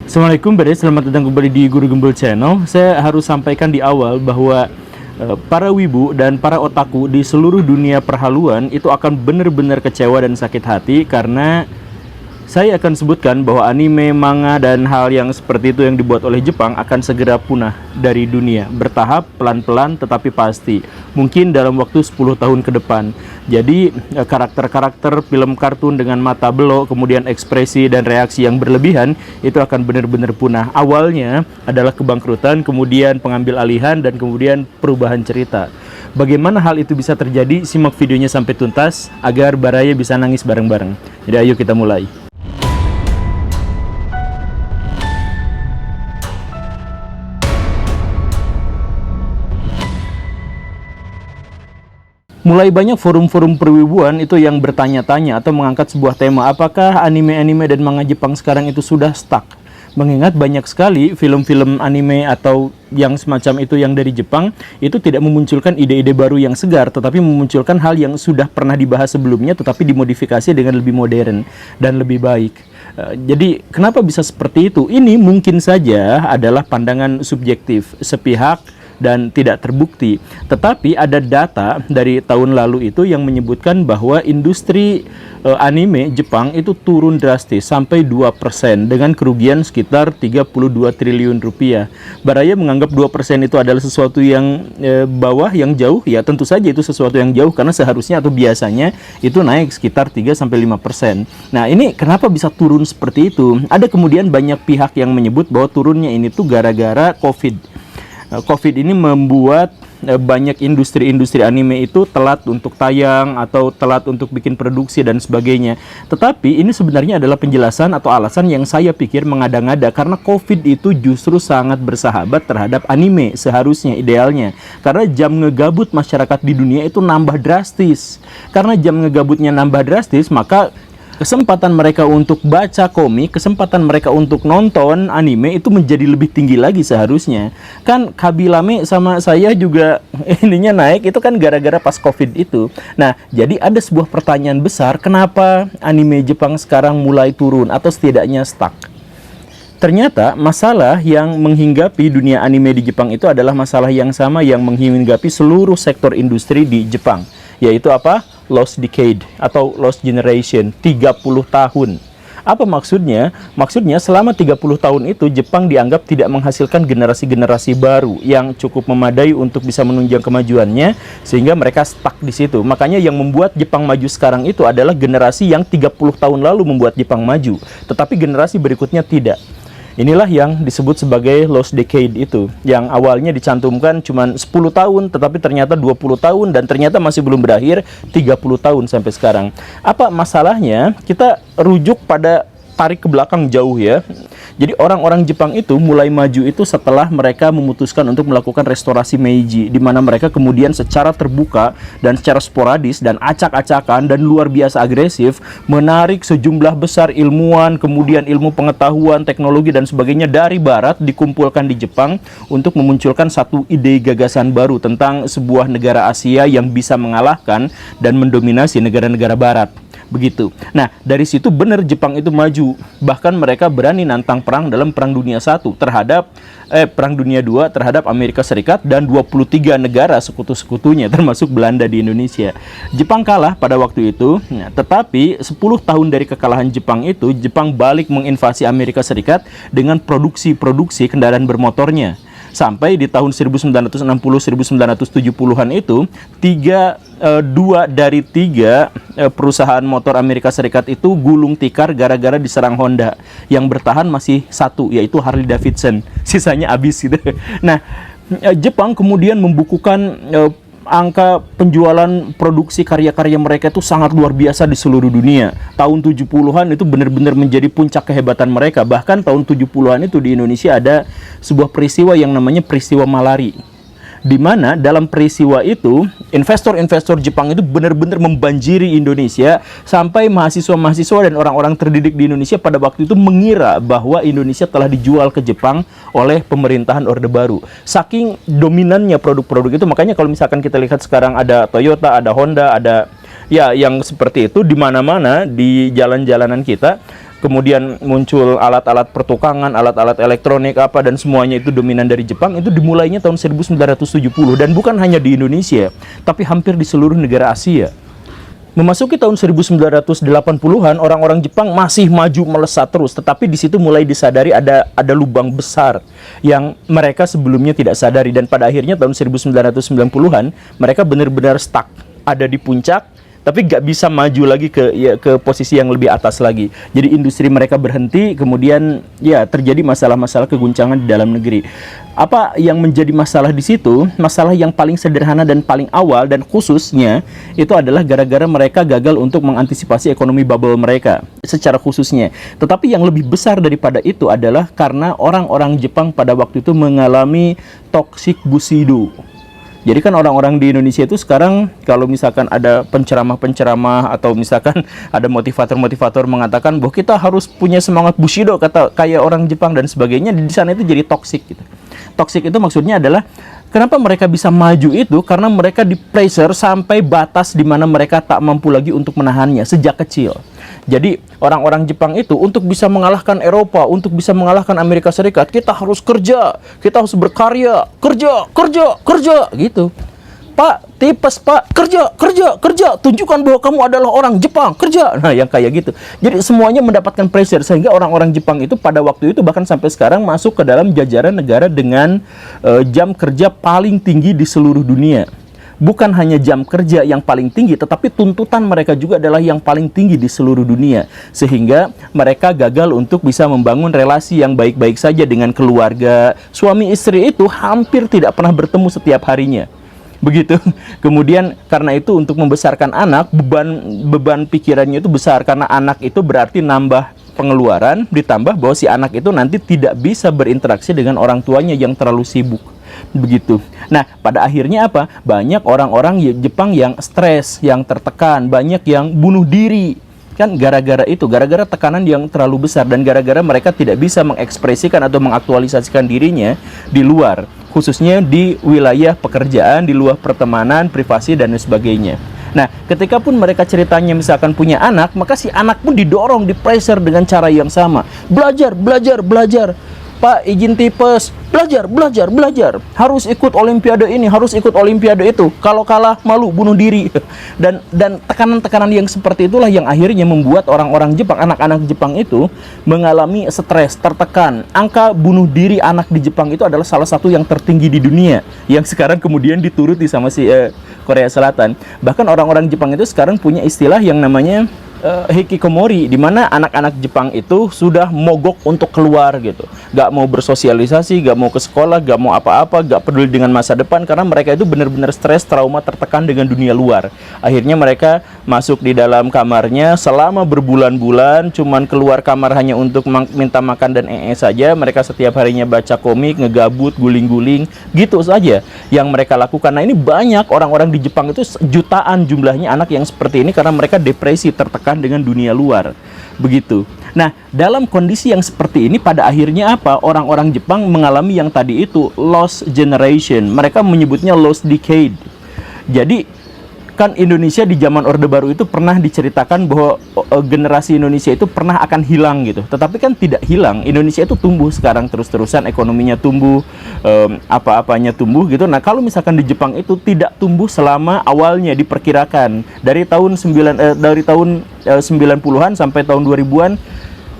Assalamualaikum, selamat datang kembali di Guru Gembel Channel. Saya harus sampaikan di awal bahwa para wibu dan para otaku di seluruh dunia perhaluan itu akan benar-benar kecewa dan sakit hati karena saya akan sebutkan bahwa anime, manga, dan hal yang seperti itu yang dibuat oleh Jepang akan segera punah dari dunia. Bertahap, pelan-pelan, tetapi pasti. Mungkin dalam waktu 10 tahun ke depan. Jadi, karakter-karakter film kartun dengan mata belok, kemudian ekspresi dan reaksi yang berlebihan, itu akan benar-benar punah. Awalnya adalah kebangkrutan, kemudian pengambil alihan, dan kemudian perubahan cerita. Bagaimana hal itu bisa terjadi? Simak videonya sampai tuntas, agar Baraya bisa nangis bareng-bareng. Jadi ayo kita mulai. Mulai banyak forum-forum perwibuan itu yang bertanya-tanya atau mengangkat sebuah tema, apakah anime-anime dan manga Jepang sekarang itu sudah stuck? Mengingat banyak sekali film-film anime atau yang semacam itu yang dari Jepang itu tidak memunculkan ide-ide baru yang segar, tetapi memunculkan hal yang sudah pernah dibahas sebelumnya tetapi dimodifikasi dengan lebih modern dan lebih baik. Jadi kenapa bisa seperti itu? Ini mungkin saja adalah pandangan subjektif sepihak dan tidak terbukti. Tetapi ada data dari tahun lalu itu yang menyebutkan bahwa industri anime Jepang itu turun drastis sampai 2% dengan kerugian sekitar 32 triliun rupiah. Baraya menganggap 2% itu adalah sesuatu yang bawah, yang jauh. Ya tentu saja itu sesuatu yang jauh karena seharusnya atau biasanya itu naik sekitar 3-5%. Nah ini kenapa bisa turun seperti itu? Ada kemudian banyak pihak yang menyebut bahwa turunnya ini tuh gara-gara COVID. COVID ini membuat banyak industri-industri anime itu telat untuk tayang atau telat untuk bikin produksi dan sebagainya. Tetapi ini sebenarnya adalah penjelasan atau alasan yang saya pikir mengada-ngada karena COVID itu justru sangat bersahabat terhadap anime seharusnya idealnya. Karena jam ngegabut masyarakat di dunia itu nambah drastis. Karena jam ngegabutnya nambah drastis, maka kesempatan mereka untuk baca komik, kesempatan mereka untuk nonton anime itu menjadi lebih tinggi lagi seharusnya. Kan Kabilame sama saya juga ininya naik, itu kan gara-gara pas COVID itu. Nah, jadi ada sebuah pertanyaan besar, kenapa anime Jepang sekarang mulai turun atau setidaknya stuck? Ternyata masalah yang menghinggapi dunia anime di Jepang itu adalah masalah yang sama yang menghinggapi seluruh sektor industri di Jepang. Yaitu apa? Lost decade atau lost generation, 30 tahun. Apa maksudnya? Maksudnya selama 30 tahun itu Jepang dianggap tidak menghasilkan generasi-generasi baru yang cukup memadai untuk bisa menunjang kemajuannya sehingga mereka stuck di situ. Makanya yang membuat Jepang maju sekarang itu adalah generasi yang 30 tahun lalu membuat Jepang maju, tetapi generasi berikutnya tidak. Inilah yang disebut sebagai lost decade itu, yang awalnya dicantumkan cuma 10 tahun, tetapi ternyata 20 tahun, dan ternyata masih belum berakhir 30 tahun sampai sekarang. Apa masalahnya? Kita rujuk pada tarik ke belakang jauh ya. Jadi orang-orang Jepang itu mulai maju itu setelah mereka memutuskan untuk melakukan restorasi Meiji, di mana mereka kemudian secara terbuka dan secara sporadis dan acak-acakan dan luar biasa agresif menarik sejumlah besar ilmuwan, kemudian ilmu pengetahuan, teknologi dan sebagainya dari barat dikumpulkan di Jepang untuk memunculkan satu ide gagasan baru tentang sebuah negara Asia yang bisa mengalahkan dan mendominasi negara-negara barat. Begitu. Nah, dari situ benar Jepang itu maju. Bahkan mereka berani nantang perang dalam Perang Dunia I terhadap Perang Dunia II terhadap Amerika Serikat dan 23 negara sekutu-sekutunya termasuk Belanda di Indonesia. Jepang kalah pada waktu itu. Nah, tetapi 10 tahun dari kekalahan Jepang itu, Jepang balik menginvasi Amerika Serikat dengan produksi kendaraan bermotornya. Sampai di tahun 1960-1970-an itu, dua dari tiga perusahaan motor Amerika Serikat itu gulung tikar gara-gara diserang Honda. Yang bertahan masih satu, yaitu Harley Davidson. Sisanya habis gitu. Nah, Jepang kemudian membukukan angka penjualan produksi karya-karya mereka itu sangat luar biasa di seluruh dunia. Tahun 70-an itu benar-benar menjadi puncak kehebatan mereka. Bahkan tahun 70-an itu di Indonesia ada sebuah peristiwa yang namanya peristiwa malari. Di mana dalam peristiwa itu investor-investor Jepang itu benar-benar membanjiri Indonesia sampai mahasiswa-mahasiswa dan orang-orang terdidik di Indonesia pada waktu itu mengira bahwa Indonesia telah dijual ke Jepang oleh pemerintahan Orde Baru. Saking dominannya produk-produk itu, makanya kalau misalkan kita lihat sekarang ada Toyota, ada Honda, ada ya yang seperti itu di mana-mana di jalan-jalanan kita. kemudian muncul alat-alat pertukangan, alat-alat elektronik apa dan semuanya itu dominan dari Jepang, itu dimulainya tahun 1970 dan bukan hanya di Indonesia, tapi hampir di seluruh negara Asia. Memasuki tahun 1980-an, orang-orang Jepang masih maju melesat terus, tetapi di situ mulai disadari ada lubang besar yang mereka sebelumnya tidak sadari, dan pada akhirnya tahun 1990-an mereka benar-benar stuck, ada di puncak, tapi nggak bisa maju lagi ke posisi yang lebih atas lagi. Jadi industri mereka berhenti, kemudian ya terjadi masalah-masalah keguncangan di dalam negeri. Apa yang menjadi masalah di situ? Masalah yang paling sederhana dan paling awal dan khususnya itu adalah gara-gara mereka gagal untuk mengantisipasi ekonomi bubble mereka secara khususnya. Tetapi yang lebih besar daripada itu adalah karena orang-orang Jepang pada waktu itu mengalami toxic bushido. Jadi kan orang-orang di Indonesia itu sekarang kalau misalkan ada penceramah-penceramah atau misalkan ada motivator-motivator mengatakan bahwa kita harus punya semangat bushido kayak orang Jepang dan sebagainya, di sana itu jadi toksik gitu. Toksik itu maksudnya adalah kenapa mereka bisa maju itu karena mereka di pressure sampai batas di mana mereka tak mampu lagi untuk menahannya sejak kecil. Jadi orang-orang Jepang itu untuk bisa mengalahkan Eropa, untuk bisa mengalahkan Amerika Serikat, kita harus kerja, kita harus berkarya, kerja gitu. Pak, tipes Pak, kerja, tunjukkan bahwa kamu adalah orang Jepang, kerja. Nah, yang kayak gitu. Jadi semuanya mendapatkan pressure sehingga orang-orang Jepang itu pada waktu itu bahkan sampai sekarang masuk ke dalam jajaran negara dengan jam kerja paling tinggi di seluruh dunia. Bukan hanya jam kerja yang paling tinggi, tetapi tuntutan mereka juga adalah yang paling tinggi di seluruh dunia. Sehingga mereka gagal untuk bisa membangun relasi yang baik-baik saja dengan keluarga. Suami istri itu hampir tidak pernah bertemu setiap harinya. Begitu. Kemudian karena itu untuk membesarkan anak, beban pikirannya itu besar. Karena anak itu berarti nambah pengeluaran, ditambah bahwa si anak itu nanti tidak bisa berinteraksi dengan orang tuanya yang terlalu sibuk. Begitu. Nah, pada akhirnya apa? Banyak orang-orang Jepang yang stres, yang tertekan, banyak yang bunuh diri. Kan gara-gara itu, gara-gara tekanan yang terlalu besar dan gara-gara mereka tidak bisa mengekspresikan atau mengaktualisasikan dirinya di luar, khususnya di wilayah pekerjaan, di luar pertemanan, privasi dan sebagainya. Nah, ketika pun mereka ceritanya misalkan punya anak, maka si anak pun didorong, di-pressure dengan cara yang sama. Belajar. Pak, izin tipes, belajar. Harus ikut olimpiade ini, harus ikut olimpiade itu. Kalau kalah, malu, bunuh diri. Dan tekanan-tekanan yang seperti itulah yang akhirnya membuat orang-orang Jepang, anak-anak Jepang itu mengalami stres, tertekan. Angka bunuh diri anak di Jepang itu adalah salah satu yang tertinggi di dunia, yang sekarang kemudian dituruti sama si Korea Selatan. Bahkan orang-orang Jepang itu sekarang punya istilah yang namanya hikikomori, di mana anak-anak Jepang itu sudah mogok untuk keluar gitu, gak mau bersosialisasi, gak mau ke sekolah, gak mau apa-apa, gak peduli dengan masa depan karena mereka itu benar-benar stres, trauma, tertekan dengan dunia luar. Akhirnya mereka masuk di dalam kamarnya selama berbulan-bulan, cuman keluar kamar hanya untuk minta makan dan saja. Mereka setiap harinya baca komik, ngegabut, guling-guling, gitu saja yang mereka lakukan. Nah, ini banyak orang-orang di Jepang itu jutaan jumlahnya anak yang seperti ini karena mereka depresi, tertekan dengan dunia luar. Begitu. Nah, dalam kondisi yang seperti ini pada akhirnya apa? Orang-orang Jepang mengalami yang tadi itu lost generation. Mereka menyebutnya lost decade. Jadi kan Indonesia di zaman Orde Baru itu pernah diceritakan bahwa generasi Indonesia itu pernah akan hilang gitu. Tetapi kan tidak hilang. Indonesia itu tumbuh sekarang terus-terusan, ekonominya tumbuh, apa-apanya tumbuh gitu. Nah, kalau misalkan di Jepang itu tidak tumbuh selama awalnya diperkirakan dari tahun 90-an sampai tahun 2000-an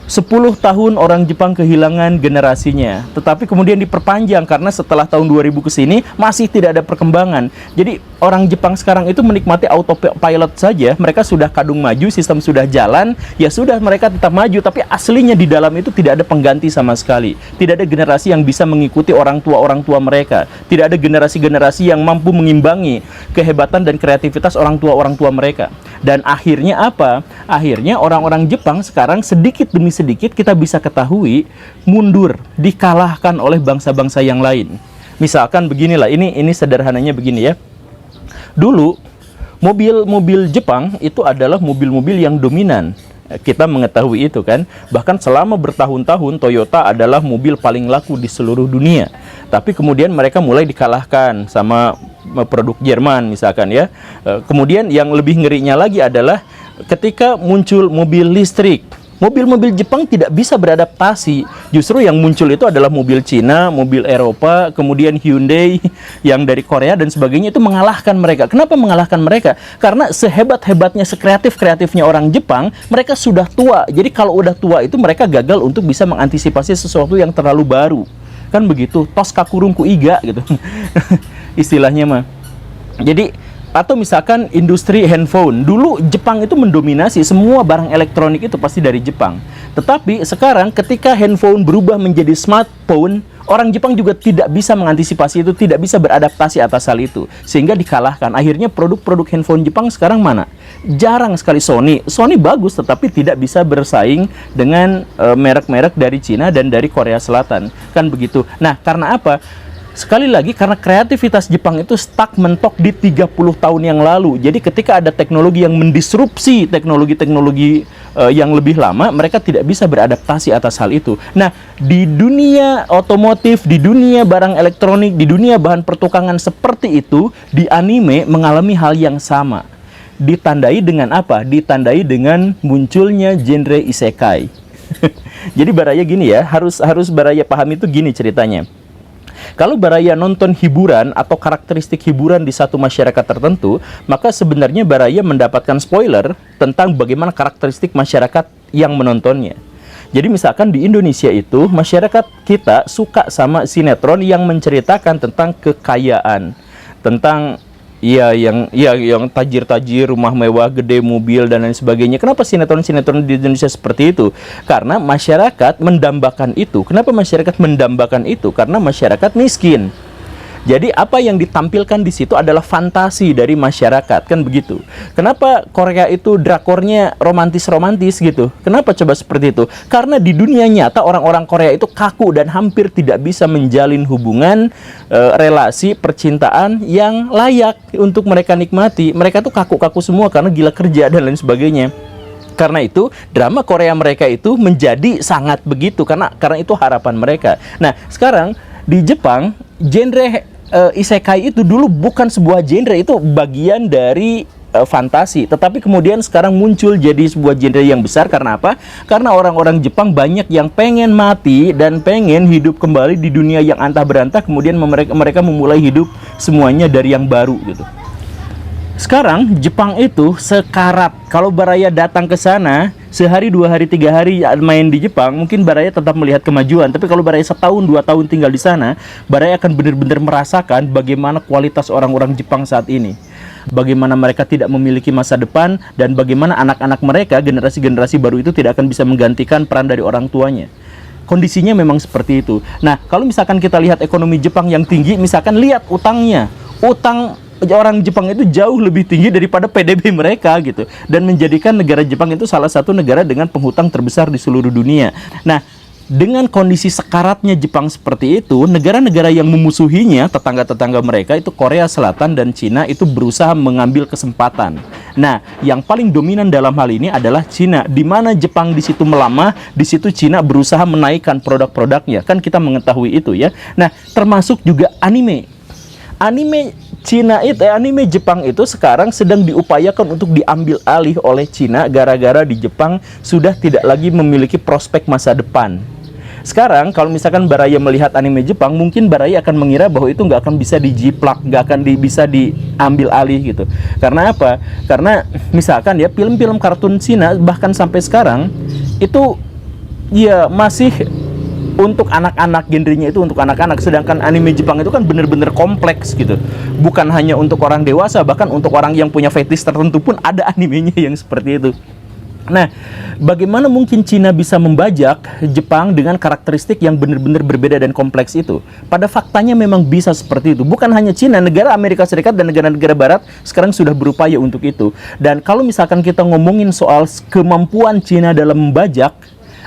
10 tahun orang Jepang kehilangan generasinya. Tetapi kemudian diperpanjang karena setelah tahun 2000 ke sini masih tidak ada perkembangan. Jadi orang Jepang sekarang itu menikmati autopilot saja. Mereka sudah kadung maju, sistem sudah jalan, ya sudah mereka tetap maju, tapi aslinya di dalam itu tidak ada pengganti sama sekali. Tidak ada generasi yang bisa mengikuti orang tua mereka. Tidak ada generasi-generasi yang mampu mengimbangi kehebatan dan kreativitas orang tua mereka. Dan akhirnya apa? Akhirnya orang-orang Jepang sekarang sedikit demi sedikit kita bisa ketahui mundur, dikalahkan oleh bangsa-bangsa yang lain. Misalkan beginilah, ini sederhananya begini ya. Dulu mobil-mobil Jepang itu adalah mobil-mobil yang dominan. Kita mengetahui itu kan. Bahkan selama bertahun-tahun Toyota adalah mobil paling laku di seluruh dunia. Tapi kemudian mereka mulai dikalahkan sama produk Jerman misalkan ya. Kemudian yang lebih ngerinya lagi adalah ketika muncul mobil listrik. Mobil-mobil Jepang tidak bisa beradaptasi. Justru yang muncul itu adalah mobil Cina, mobil Eropa, kemudian Hyundai yang dari Korea dan sebagainya, itu mengalahkan mereka. Kenapa mengalahkan mereka? Karena sehebat-hebatnya, sekreatif-kreatifnya orang Jepang, mereka sudah tua. Jadi kalau udah tua itu mereka gagal untuk bisa mengantisipasi sesuatu yang terlalu baru. Kan begitu, tos kakurungku iga gitu. Istilahnya mah. Jadi atau misalkan industri handphone. Dulu Jepang itu mendominasi, semua barang elektronik itu pasti dari Jepang. Tetapi sekarang ketika handphone berubah menjadi smartphone, orang Jepang juga tidak bisa mengantisipasi itu, tidak bisa beradaptasi atas hal itu, sehingga dikalahkan. Akhirnya produk-produk handphone Jepang sekarang mana? Jarang sekali Sony. Sony bagus tetapi tidak bisa bersaing dengan merek-merek dari Cina dan dari Korea Selatan. Kan begitu. Nah, karena apa? Sekali lagi, karena kreativitas Jepang itu stuck mentok di 30 tahun yang lalu. Jadi ketika ada teknologi yang mendisrupsi teknologi-teknologi yang lebih lama, mereka tidak bisa beradaptasi atas hal itu. Nah, di dunia otomotif, di dunia barang elektronik, di dunia bahan pertukangan seperti itu, di anime mengalami hal yang sama. Ditandai dengan apa? Ditandai dengan munculnya genre isekai. Jadi Baraya gini ya, harus Baraya paham itu gini ceritanya. Kalau Baraya nonton hiburan atau karakteristik hiburan di satu masyarakat tertentu, maka sebenarnya Baraya mendapatkan spoiler tentang bagaimana karakteristik masyarakat yang menontonnya. Jadi misalkan di Indonesia itu, masyarakat kita suka sama sinetron yang menceritakan tentang kekayaan, tentang yang tajir-tajir, rumah mewah, gede, mobil, dan lain sebagainya. Kenapa sinetron-sinetron di Indonesia seperti itu? Karena masyarakat mendambakan itu. Kenapa masyarakat mendambakan itu? Karena masyarakat miskin. Jadi apa yang ditampilkan di situ adalah fantasi dari masyarakat, kan begitu. Kenapa Korea itu drakornya romantis-romantis gitu? Kenapa coba seperti itu? Karena di dunia nyata orang-orang Korea itu kaku dan hampir tidak bisa menjalin hubungan, relasi, percintaan yang layak untuk mereka nikmati. Mereka tuh kaku-kaku semua karena gila kerja dan lain sebagainya. Karena itu drama Korea mereka itu menjadi sangat begitu, karena itu harapan mereka. Nah, sekarang di Jepang genre isekai itu dulu bukan sebuah genre, itu bagian dari fantasi, tetapi kemudian sekarang muncul jadi sebuah genre yang besar. Karena apa? Karena orang-orang Jepang banyak yang pengen mati dan pengen hidup kembali di dunia yang antah berantah, kemudian mereka memulai hidup semuanya dari yang baru gitu. Sekarang Jepang itu sekarat. Kalau Baraya datang ke sana sehari, 2 hari, 3 hari main di Jepang, mungkin Baraya tetap melihat kemajuan. Tapi kalau Baraya 1 tahun, 2 tahun tinggal di sana, Baraya akan benar-benar merasakan bagaimana kualitas orang-orang Jepang saat ini. Bagaimana mereka tidak memiliki masa depan, dan bagaimana anak-anak mereka, generasi-generasi baru itu tidak akan bisa menggantikan peran dari orang tuanya. Kondisinya memang seperti itu. Nah, kalau misalkan kita lihat ekonomi Jepang yang tinggi, misalkan lihat utangnya. Utang orang Jepang itu jauh lebih tinggi daripada PDB mereka gitu, dan menjadikan negara Jepang itu salah satu negara dengan penghutang terbesar di seluruh dunia. Nah, dengan kondisi sekaratnya Jepang seperti itu, negara-negara yang memusuhinya, tetangga-tetangga mereka itu Korea Selatan dan Cina, itu berusaha mengambil kesempatan. Nah, yang paling dominan dalam hal ini adalah Cina. Di mana Jepang di situ melamah, di situ Cina berusaha menaikkan produk-produknya. Kan kita mengetahui itu ya. Nah, termasuk juga anime. Anime Jepang itu sekarang sedang diupayakan untuk diambil alih oleh Cina gara-gara di Jepang sudah tidak lagi memiliki prospek masa depan. Sekarang kalau misalkan Baraya melihat anime Jepang, mungkin Baraya akan mengira bahwa itu nggak akan bisa dijiplak, nggak akan bisa diambil alih gitu. Karena apa? Karena misalkan ya film-film kartun Cina bahkan sampai sekarang itu ya masih untuk anak-anak, genrenya itu untuk anak-anak. Sedangkan anime Jepang itu kan bener-bener kompleks gitu. Bukan hanya untuk orang dewasa, bahkan untuk orang yang punya fetish tertentu pun ada animenya yang seperti itu. Nah, bagaimana mungkin Cina bisa membajak Jepang dengan karakteristik yang benar-benar berbeda dan kompleks itu? Pada faktanya memang bisa seperti itu. Bukan hanya Cina, negara Amerika Serikat dan negara-negara Barat sekarang sudah berupaya untuk itu. Dan kalau misalkan kita ngomongin soal kemampuan Cina dalam membajak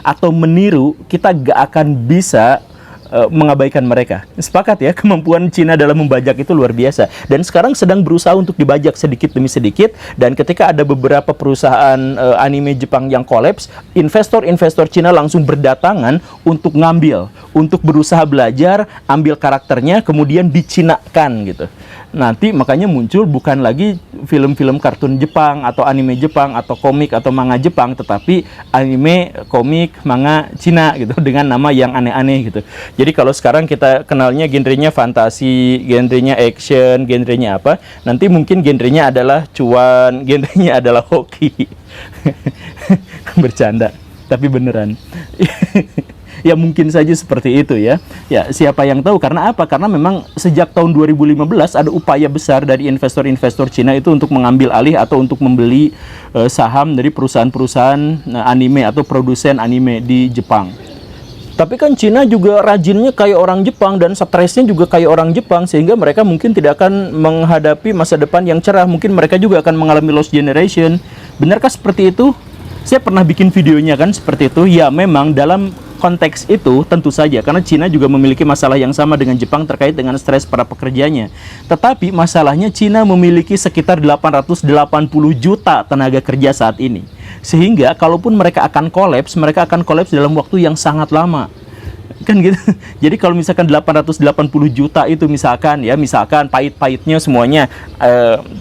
atau meniru, kita gak akan bisa mengabaikan mereka. Sepakat ya, kemampuan Cina dalam membajak itu luar biasa. Dan sekarang sedang berusaha untuk dibajak sedikit demi sedikit. Dan ketika ada beberapa perusahaan anime Jepang yang kolaps, investor-investor Cina langsung berdatangan untuk ngambil, untuk berusaha belajar, ambil karakternya, kemudian dicinakan gitu. nanti makanya muncul bukan lagi film-film kartun Jepang atau anime Jepang atau komik atau manga Jepang, tetapi anime, komik, manga Cina gitu dengan nama yang aneh-aneh gitu. Jadi kalau sekarang kita kenalnya genrenya fantasi, genrenya action, genrenya apa, nanti mungkin genrenya adalah cuan, genrenya adalah hoki. Bercanda, tapi beneran. Ya mungkin saja seperti itu ya. Ya siapa yang tahu, karena apa? Karena memang sejak tahun 2015 ada upaya besar dari investor-investor Cina itu untuk mengambil alih atau untuk membeli saham dari perusahaan-perusahaan anime atau produsen anime di Jepang. Tapi kan Cina juga rajinnya kayak orang Jepang dan stresnya juga kayak orang Jepang, sehingga mereka mungkin tidak akan menghadapi masa depan yang cerah. Mungkin mereka juga akan mengalami lost generation. Benarkah seperti itu? Saya pernah bikin videonya kan seperti itu. Ya memang dalam konteks itu tentu saja, karena Cina juga memiliki masalah yang sama dengan Jepang terkait dengan stres para pekerjanya. Tetapi masalahnya Cina memiliki sekitar 880 juta tenaga kerja saat ini. Sehingga kalaupun mereka akan kolaps dalam waktu yang sangat lama. Kan gitu. Jadi kalau misalkan 880 juta itu misalkan pahit-pahitnya semuanya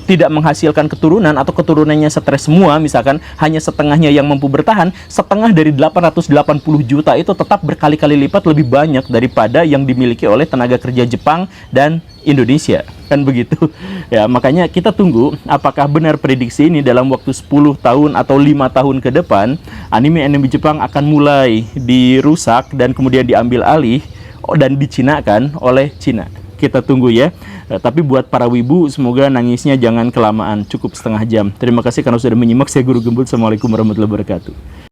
tidak menghasilkan keturunan atau keturunannya stres semua, misalkan hanya setengahnya yang mampu bertahan, setengah dari 880 juta itu tetap berkali-kali lipat lebih banyak daripada yang dimiliki oleh tenaga kerja Jepang dan Indonesia, kan begitu ya. Makanya kita tunggu apakah benar prediksi ini dalam waktu 10 tahun atau 5 tahun ke depan anime-anime Jepang akan mulai dirusak dan kemudian diambil alih dan dicinakan oleh Cina. Kita tunggu ya. Tapi buat para wibu, semoga nangisnya jangan kelamaan, cukup setengah jam. Terima kasih karena sudah menyimak. Saya Guru Gembul. Assalamualaikum warahmatullahi wabarakatuh.